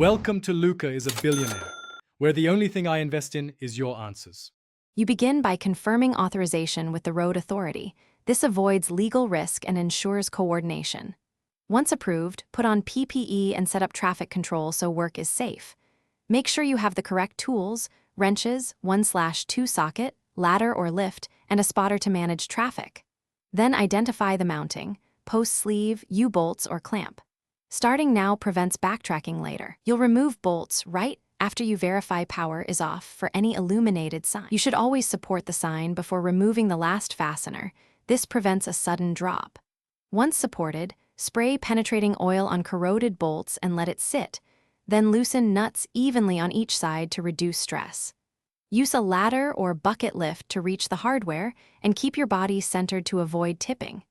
Welcome to Luca is a Billionaire, where the only thing I invest in is your answers. You begin by confirming authorization with the road authority. This avoids legal risk and ensures coordination. Once approved, put on PPE and set up traffic control so work is safe. Make sure you have the correct tools, wrenches, 1/2 socket, ladder or lift, and a spotter to manage traffic. Then identify the mounting, post sleeve, U-bolts, or clamp. Starting now prevents backtracking later. You'll remove bolts right after you verify power is off for any illuminated sign. You should always support the sign before removing the last fastener. This prevents a sudden drop. Once supported, spray penetrating oil on corroded bolts and let it sit. Then loosen nuts evenly on each side to reduce stress. Use a ladder or bucket lift to reach the hardware and keep your body centered to avoid tipping.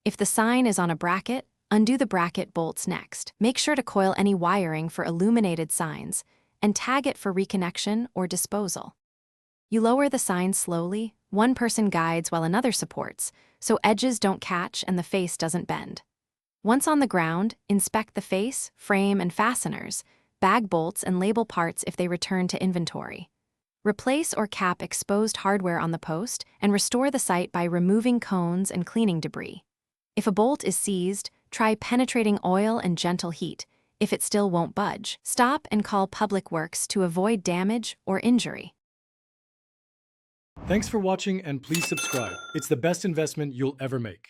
If the sign is on a bracket, undo the bracket bolts next. Make sure to coil any wiring for illuminated signs and tag it for reconnection or disposal. You lower the sign slowly, one person guides while another supports, so edges don't catch and the face doesn't bend. Once on the ground, inspect the face, frame, and fasteners, bag bolts and label parts if they return to inventory. Replace or cap exposed hardware on the post and restore the site by removing cones and cleaning debris. If a bolt is seized, try penetrating oil and gentle heat. If it still won't budge, stop and call Public Works to avoid damage or injury. Thanks for watching and please subscribe. It's the best investment you'll ever make.